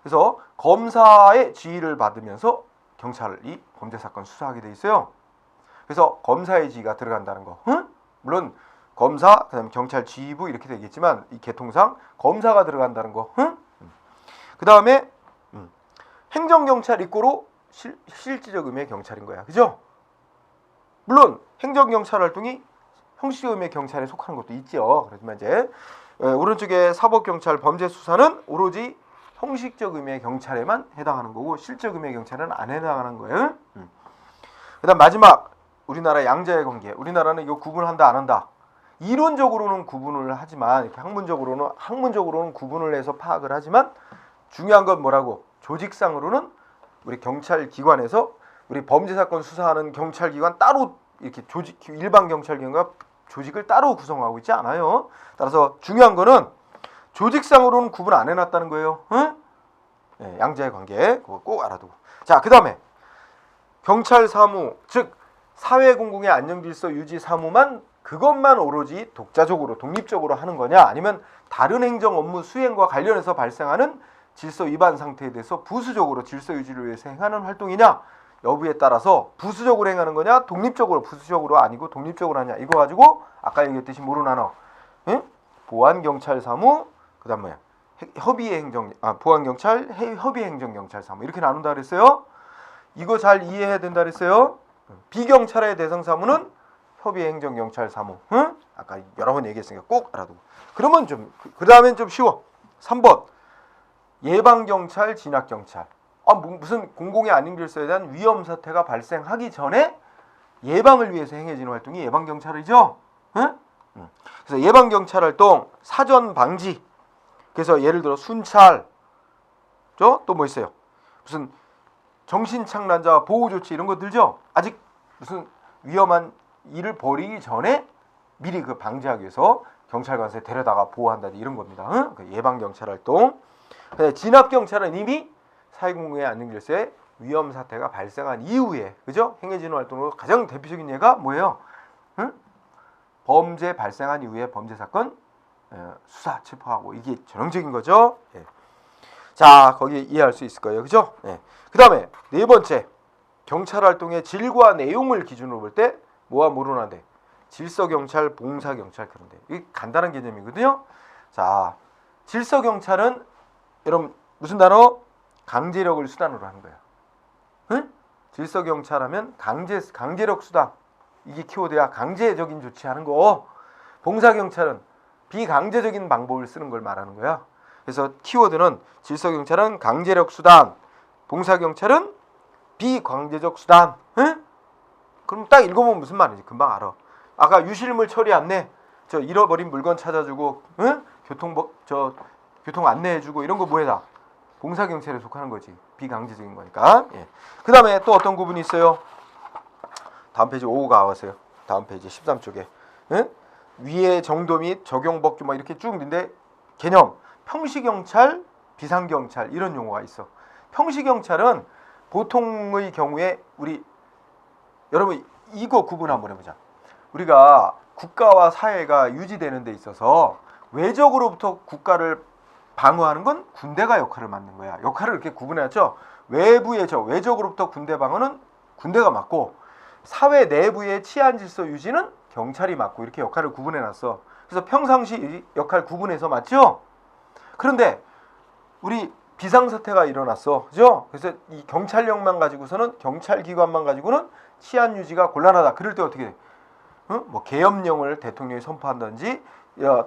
그래서 검사의 지휘를 받으면서 경찰이 범죄 사건 수사하게 돼 있어요. 그래서 검사의 지휘가 들어간다는 거. 물론 검사, 그다음에 경찰 지휘부 이렇게 되겠지만 이 계통상 검사가 들어간다는 거. 그 다음에 행정경찰 이꼬로 실질적 의미의 경찰인 거야. 그죠? 물론 행정경찰 활동이 형식적 의미의 경찰에 속하는 것도 있죠. 그렇지만 이제 오른쪽에 사법경찰 범죄수사는 오로지 형식적 의미의 경찰에만 해당하는 거고 실적 의미의 경찰은 안 해당하는 거예요. 그 다음 마지막 우리나라 양자의 관계. 우리나라는 이거 구분한다 안 한다. 이론적으로는 구분을 하지만 이렇게 학문적으로는 구분을 해서 파악을 하지만 중요한 건 뭐라고? 조직상으로는 우리 경찰 기관에서 우리 범죄 사건 수사하는 경찰 기관 따로 이렇게 조직 일반 경찰 기관과 조직을 따로 구성하고 있지 않아요. 따라서 중요한 거는 조직상으로는 구분 안 해놨다는 거예요. 응? 네, 양자의 관계 그거 꼭 알아두고. 자, 그 다음에 경찰 사무, 즉 사회 공공의 안녕 질서 유지 사무만 그것만 오로지 독자적으로 독립적으로 하는 거냐, 아니면 다른 행정 업무 수행과 관련해서 발생하는 질서 위반 상태에 대해서 부수적으로 질서 유지를 위해서 행하는 활동이냐 여부에 따라서 부수적으로 행하는 거냐, 독립적으로, 부수적으로 아니고 독립적으로 하냐, 이거 가지고 아까 얘기했듯이 뭐로 나눠? 응? 보안 경찰 사무, 그다음 뭐야? 협의 행정, 보안 경찰, 협의 행정 경찰 사무 이렇게 나눈다 그랬어요. 이거 잘 이해해야 된다 그랬어요. 비경찰의 대상 사무는 협의 행정 경찰 사무. 응? 아까 여러 번 얘기했으니까 꼭 알아두고. 그러면 좀 그다음엔 좀 쉬워. 3번 예방 경찰, 진압 경찰. 무슨 공공의 안녕 질서에 대한 위험 사태가 발생하기 전에 예방을 위해서 행해지는 활동이 예방 경찰이죠. 응? 그래서 예방 경찰 활동 사전 방지. 그래서 예를 들어 순찰, 또 뭐 있어요? 무슨 정신착란자 보호 조치 이런 거 들죠? 아직 무슨 위험한 일을 벌이기 전에 미리 그 방지하기 위해서 경찰관서에 데려다가 보호한다 이런 겁니다. 응? 그 예방 경찰 활동. 진압 경찰은 이미 사회공공의 안녕 질서에 위험 사태가 발생한 이후에, 그죠? 행해지는 활동으로 가장 대표적인 예가 뭐예요? 응? 범죄 발생한 이후에 범죄 사건 수사 체포하고 이게 전형적인 거죠. 예. 자, 거기 이해할 수 있을 거예요, 그죠? 예. 그 다음에 네 번째 경찰 활동의 질과 내용을 기준으로 볼 때 뭐와 뭐로 나는데? 질서 경찰, 봉사 경찰 그런데 이게 간단한 개념이거든요. 자, 질서 경찰은 여러분 무슨 단어? 강제력을 수단으로 하는 거예요. 응? 질서 경찰하면 강제력 수단, 이게 키워드야. 강제적인 조치하는 거. 봉사 경찰은 비강제적인 방법을 쓰는 걸 말하는 거야. 그래서 키워드는 질서 경찰은 강제력 수단, 봉사 경찰은 비강제적 수단. 응? 그럼 딱 읽어보면 무슨 말인지 금방 알아. 아까 유실물 처리 안내, 저 잃어버린 물건 찾아주고, 응? 교통 안내해주고 이런 거 뭐해다? 봉사 경찰에 속하는 거지. 비강제적인 거니까. 예. 그 다음에 또 어떤 구분이 있어요? 다음 페이지 5가 와세요. 다음 페이지 13쪽에. 응? 위의 정도 및 적용 법규 막 이렇게 쭉 있는데 개념 평시경찰, 비상경찰 이런 용어가 있어. 평시경찰은 보통의 경우에 우리 여러분 이거 구분 한번 해보자. 우리가 국가와 사회가 유지되는 데 있어서 외적으로부터 국가를 방어하는 건 군대가 역할을 맡는 거야. 역할을 이렇게 구분해야죠. 외적으로부터 군대 방어는 군대가 맡고 사회 내부의 치안 질서 유지는 경찰이 맡고 이렇게 역할을 구분해놨어. 그래서 평상시 역할 구분해서 맞죠? 그런데 우리 비상사태가 일어났어. 그죠? 그래서 이 경찰력만 가지고서는 경찰기관만 가지고는 치안 유지가 곤란하다. 그럴 때 어떻게 돼? 뭐 계엄령을 대통령이 선포한다든지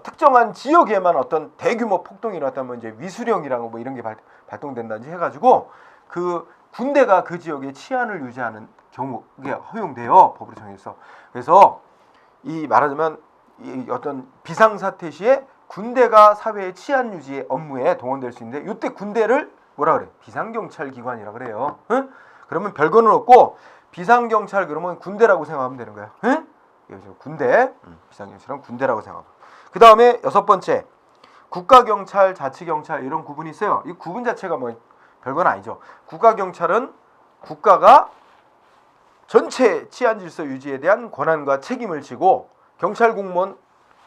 특정한 지역에만 어떤 대규모 폭동이 일어났다면 이제 위수령이라고 뭐 이런 게 발동된다든지 해가지고 그 군대가 그 지역의 치안을 유지하는 경우가 허용돼요. 법으로 정해서. 그래서 이 말하자면 이 어떤 비상사태 시에 군대가 사회의 치안 유지 업무에 동원될 수 있는데 이때 군대를 뭐라 그래? 비상경찰기관이라 그래요. 응? 그러면 별거는 없고 비상경찰 그러면 군대라고 생각하면 되는 거야. 응? 군대, 비상경찰은 군대라고 생각하고. 그 다음에 6번째 국가경찰, 자치경찰 이런 구분이 있어요. 이 구분 자체가 뭐 별건 아니죠. 국가경찰은 국가가 전체 치안 질서 유지에 대한 권한과 책임을 지고 경찰 공무원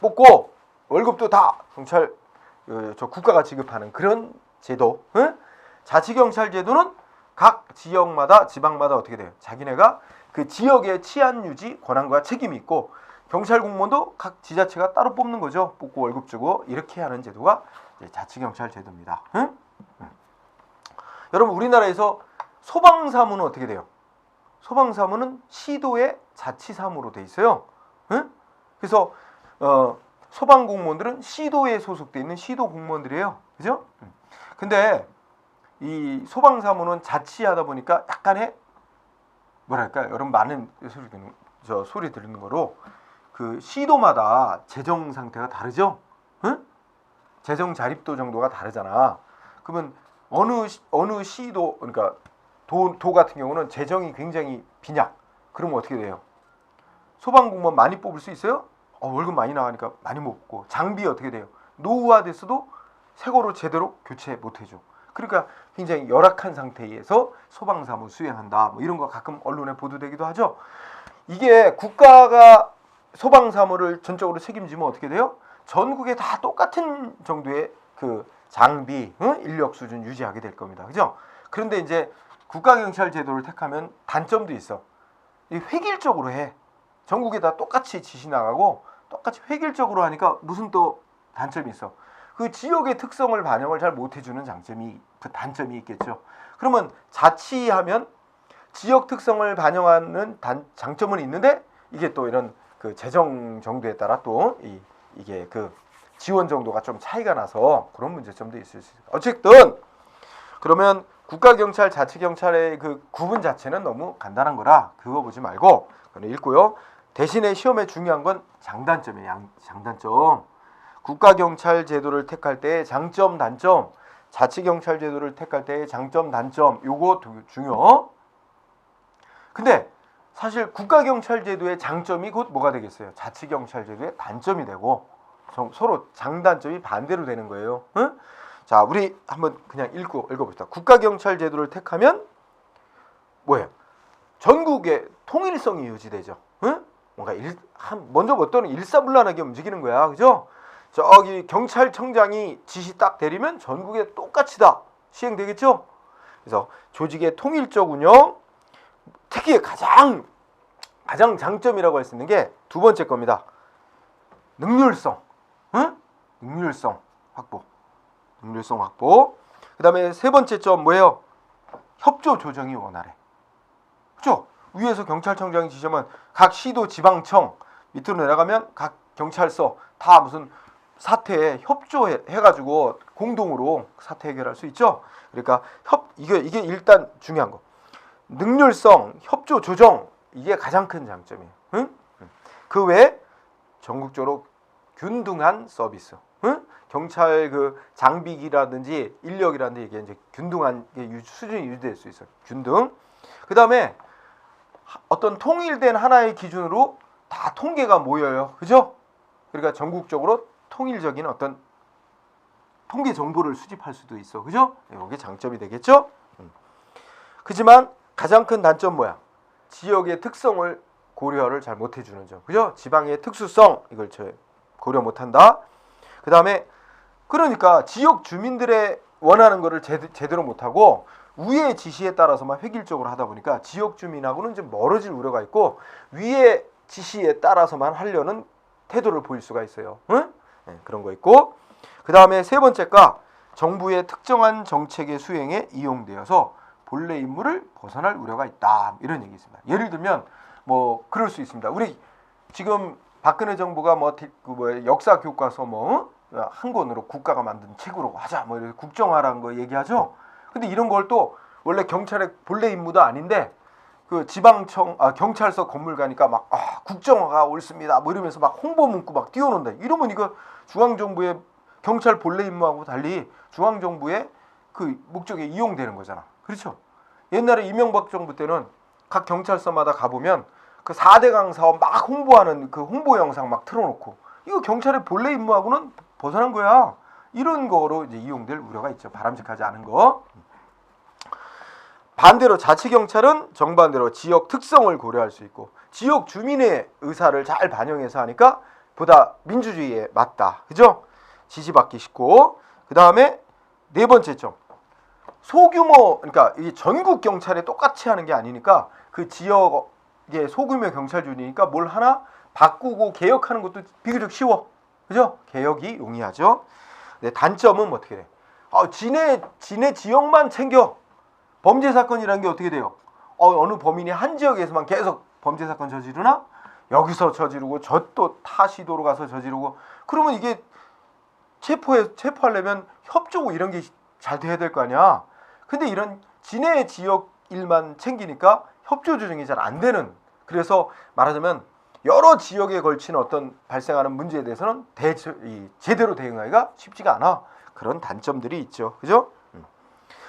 뽑고 월급도 다 경찰 국가가 지급하는 그런 제도. 응? 자치경찰 제도는 각 지역마다 지방마다 어떻게 돼요? 자기네가 그 지역의 치안 유지 권한과 책임이 있고 경찰 공무원도 각 지자체가 따로 뽑는 거죠. 뽑고 월급 주고 이렇게 하는 제도가 자치경찰 제도입니다. 응? 여러분 우리나라에서 소방사무는 어떻게 돼요? 소방사무는 시도의 자치사무로 돼 있어요. 응? 그래서 소방공무원들은 시도에 소속돼 있는 시도 공무원들이에요. 그죠? 근데 이 소방사무는 자치하다 보니까 약간의 뭐랄까 여러분 많은 저 소리 들리는 거로 그 시도마다 재정 상태가 다르죠? 응? 재정 자립도 정도가 다르잖아. 그러면 어느 시도 그러니까 도 같은 경우는 재정이 굉장히 빈약. 그러면 어떻게 돼요? 소방공무원 많이 뽑을 수 있어요? 월급 많이 나가니까 많이 못 뽑고. 장비 어떻게 돼요? 노후화됐어도 새 거로 제대로 교체 못 해줘. 그러니까 굉장히 열악한 상태에서 소방사무 수행한다. 뭐 이런 거 가끔 언론에 보도되기도 하죠. 이게 국가가 소방사무를 전적으로 책임지면 어떻게 돼요? 전국에 다 똑같은 정도의 그 장비, 인력 수준 유지하게 될 겁니다. 그죠? 그런데 이제 국가경찰 제도를 택하면 단점도 있어. 획일적으로 해. 전국에 다 똑같이 지시 나가고 똑같이 획일적으로 하니까 무슨 또 단점이 있어. 그 지역의 특성을 반영을 잘 못해주는 단점이 있겠죠. 그러면 자치하면 지역 특성을 반영하는 장점은 있는데 이게 또 이런 그 재정 정도에 따라 또 이게 그 지원 정도가 좀 차이가 나서 그런 문제점도 있을 수 있어요. 어쨌든 그러면 국가경찰, 자치경찰의 그 구분 자체는 너무 간단한 거라 그거 보지 말고 그건 읽고요. 대신에 시험에 중요한 건 장단점이에요. 장단점. 국가경찰 제도를 택할 때의 장점, 단점, 자치경찰 제도를 택할 때의 장점, 단점 요거 중요. 근데 사실 국가경찰 제도의 장점이 곧 뭐가 되겠어요? 자치경찰 제도의 단점이 되고 서로 장단점이 반대로 되는 거예요. 응? 자, 우리 한번 그냥 읽어봅시다. 국가경찰 제도를 택하면 뭐예요? 전국의 통일성이 유지되죠. 응? 뭔가 먼저 어떤 일사불란하게 움직이는 거야, 그죠? 저기 경찰청장이 지시 딱 내리면 전국에 똑같이 다 시행되겠죠. 그래서 조직의 통일적 운영, 특히 가장 장점이라고 할 수 있는 게 두 번째 겁니다. 능률성, 응? 능률성 확보. 그다음에 세 번째 점 뭐예요? 협조 조정이 원활해. 그렇죠? 위에서 경찰청장이 지시하면 각 시도 지방청 밑으로 내려가면 각 경찰서 다 무슨 사태에 협조해가지고 공동으로 사태 해결할 수 있죠. 그러니까 이게 일단 중요한 거. 능률성, 협조 조정 이게 가장 큰 장점이에요. 응? 그 외에 전국적으로 균등한 서비스. 응? 경찰 그 장비기라든지 인력이라든지 이게 이제 균등한 수준이 유지될 수 있어요. 균등. 그 다음에 어떤 통일된 하나의 기준으로 다 통계가 모여요. 그죠? 그러니까 전국적으로 통일적인 어떤 통계 정보를 수집할 수도 있어. 그죠? 이게 장점이 되겠죠? 그지만 가장 큰 단점 뭐야? 지역의 특성을 고려를 잘 못해주는 점. 그죠? 지방의 특수성 이걸 고려 못한다. 그 다음에 그러니까 지역 주민들의 원하는 거를 제대로 못하고 위의 지시에 따라서만 획일적으로 하다 보니까 지역 주민하고는 좀 멀어질 우려가 있고 위의 지시에 따라서만 하려는 태도를 보일 수가 있어요. 응? 네, 그런 거 있고 그 다음에 세 번째가 정부의 특정한 정책의 수행에 이용되어서 본래 임무를 벗어날 우려가 있다. 이런 얘기 있습니다. 예를 들면 뭐 그럴 수 있습니다. 우리 지금 박근혜 정부가 역사 교과서 한 권으로 국가가 만든 책으로 하자 뭐 이렇게 국정화라는 거 얘기하죠. 근데 이런 걸 또 원래 경찰의 본래 임무도 아닌데 그 경찰서 건물 가니까 막 국정화가 옳습니다 뭐 이러면서 막 홍보 문구 막 띄워놓는다. 이러면 이거 중앙정부의 경찰 본래 임무하고 달리 중앙정부의 그 목적에 이용되는 거잖아. 그렇죠? 옛날에 이명박 정부 때는 각 경찰서마다 가보면 그 4대강 사업 막 홍보하는 그 홍보 영상 막 틀어놓고 이거 경찰의 본래 임무하고는 벗어난 거야. 이런 거로 이제 이용될 우려가 있죠. 바람직하지 않은 거. 반대로 자치경찰은 정반대로 지역 특성을 고려할 수 있고 지역 주민의 의사를 잘 반영해서 하니까 보다 민주주의에 맞다. 그죠? 지시받기 쉽고 그 다음에 네 번째 점. 소규모 그러니까 이 전국 경찰에 똑같이 하는 게 아니니까 그 지역의 소규모 경찰준이니까 뭘 하나 바꾸고 개혁하는 것도 비교적 쉬워. 그죠? 개혁이 용이하죠. 네, 단점은 뭐 어떻게 돼? 지네 지역만 챙겨. 범죄 사건이라는 게 어떻게 돼요? 어느 범인이 한 지역에서만 계속 범죄 사건 저지르나? 여기서 저지르고 저 또 타 시도로 가서 저지르고 그러면 이게 체포하려면 협조고 이런 게 잘 돼야 될 거 아니야. 근데 이런 지네 지역 일만 챙기니까 협조 조정이 잘 안 되는 그래서 말하자면 여러 지역에 걸친 어떤 발생하는 문제에 대해서는 제대로 대응하기가 쉽지가 않아. 그런 단점들이 있죠. 그죠?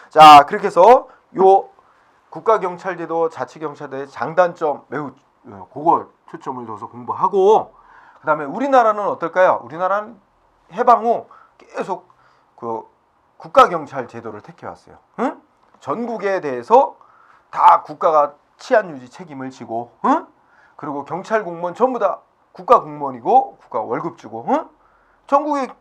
자, 그렇게 해서 요 국가경찰제도, 자치경찰제의 장단점 매우 그거 초점을 둬서 공부하고, 그다음에 우리나라는 어떨까요? 우리나라는 해방 후 계속 그 국가경찰제도를 택해왔어요. 응? 전국에 대해서 다 국가가 치안 유지 책임을 지고, 응? 그리고 경찰 공무원 전부 다 국가 공무원이고 국가 월급 주고, 응? 전국에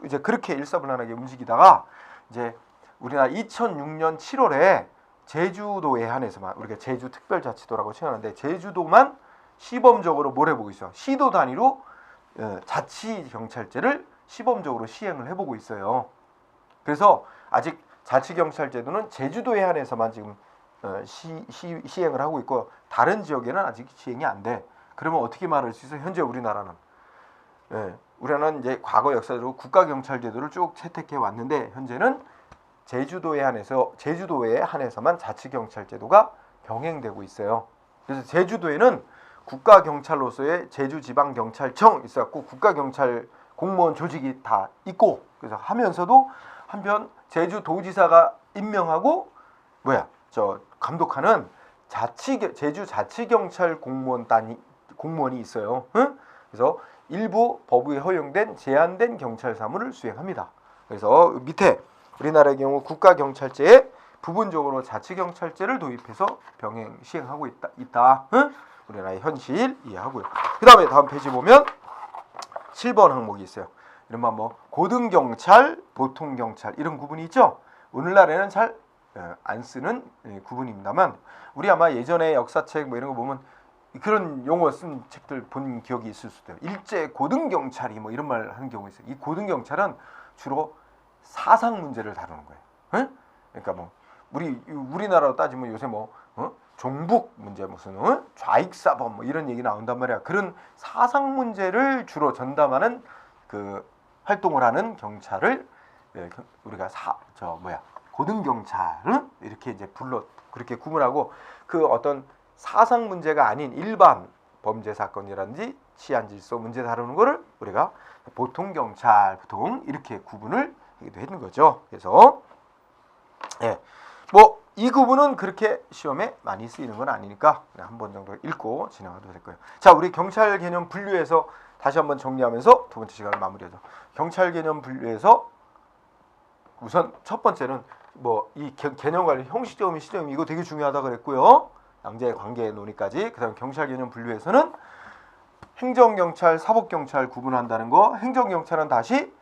이제 그렇게 일사불란하게 움직이다가 이제 우리나라 2006년 7월에 제주도에 한해서만, 우리가 제주특별자치도라고 칭하는데 제주도만 시범적으로 뭘 해보고 있어요. 시도 단위로 자치경찰제를 시범적으로 시행을 해보고 있어요. 그래서 아직 자치경찰제도는 제주도에 한해서만 지금 시행을 하고 있고, 다른 지역에는 아직 시행이 안 돼. 그러면 어떻게 말할 수 있어요? 현재 우리나라는 우리나라는 이제 과거 역사적으로 국가경찰제도를 쭉 채택해 왔는데, 현재는 제주도에 한해서만 자치경찰제도가 병행되고 있어요. 그래서 제주도에는 국가경찰로서의 제주지방경찰청 있어갖고 국가경찰 공무원 조직이 다 있고, 그래서 하면서도 한편 제주도지사가 임명하고 감독하는 제주자치경찰 공무원이 있어요. 응? 그래서 일부 법에 허용된 제한된 경찰 사무를 수행합니다. 그래서 밑에 우리나라의 경우 국가경찰제에 부분적으로 자치경찰제를 도입해서 병행 시행하고 있다. 응? 우리나라의 현실 이해하고요. 그 다음에 다음 페이지 보면 7번 항목이 있어요. 이른바 고등경찰, 보통경찰 이런 구분이 있죠. 오늘날에는 잘 안 쓰는 구분입니다만, 우리 아마 예전에 역사책 이런 거 보면 그런 용어 쓴 책들 본 기억이 있을 수도 있어요. 일제 고등경찰이 이런 말 하는 경우가 있어요. 이 고등경찰은 주로 사상 문제를 다루는 거예요. 응? 그러니까 우리나라로 따지면 요새 종북 문제, 무슨 좌익사범 이런 얘기 나온단 말이야. 그런 사상 문제를 주로 전담하는 그 활동을 하는 경찰을 우리가 고등경찰 이렇게 이제 그렇게 구분하고, 그 어떤 사상 문제가 아닌 일반 범죄 사건이라든지 치안 질서 문제 다루는 거를 우리가 보통경찰, 보통 이렇게 구분을 하기도 했는 거죠. 그래서 이 구분은 그렇게 시험에 많이 쓰이는 건 아니니까 한 번 정도 읽고 지나가도 될 거예요. 자, 우리 경찰 개념 분류해서 다시 한번 정리하면서 두 번째 시간을 마무리하죠. 경찰 개념 분류해서 우선 첫 번째는 이 개념 관리, 형식적임, 시적임 이거 되게 중요하다 그랬고요. 양자의 관계 논의까지. 그다음 경찰 개념 분류에서는 행정경찰, 사법경찰 구분한다는 거, 행정경찰은 다시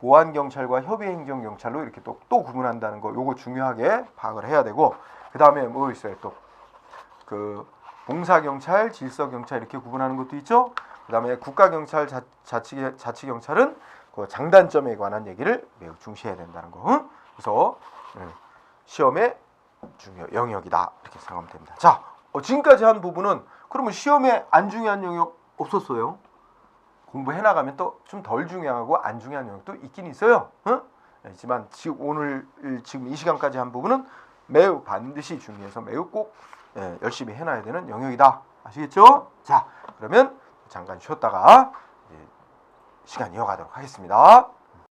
보안경찰과 협의행정경찰로 이렇게 또 구분한다는 거, 요거 중요하게 파악을 해야 되고, 그 다음에 뭐 있어요? 또 그 봉사경찰, 질서경찰 이렇게 구분하는 것도 있죠. 그 다음에 국가경찰, 자치경찰은 그 장단점에 관한 얘기를 매우 중시해야 된다는 거. 그래서 시험의 중요 영역이다 이렇게 생각하면 됩니다. 자, 지금까지 한 부분은 그러면 시험에 안 중요한 영역 없었어요? 공부해 나가면 또 좀 덜 중요하고 안 중요한 영역도 있긴 있어요. 하지만 지금 이 시간까지 한 부분은 매우 반드시 중요해서 매우 꼭 열심히 해놔야 되는 영역이다. 아시겠죠? 자, 그러면 잠깐 쉬었다가 시간 이어가도록 하겠습니다.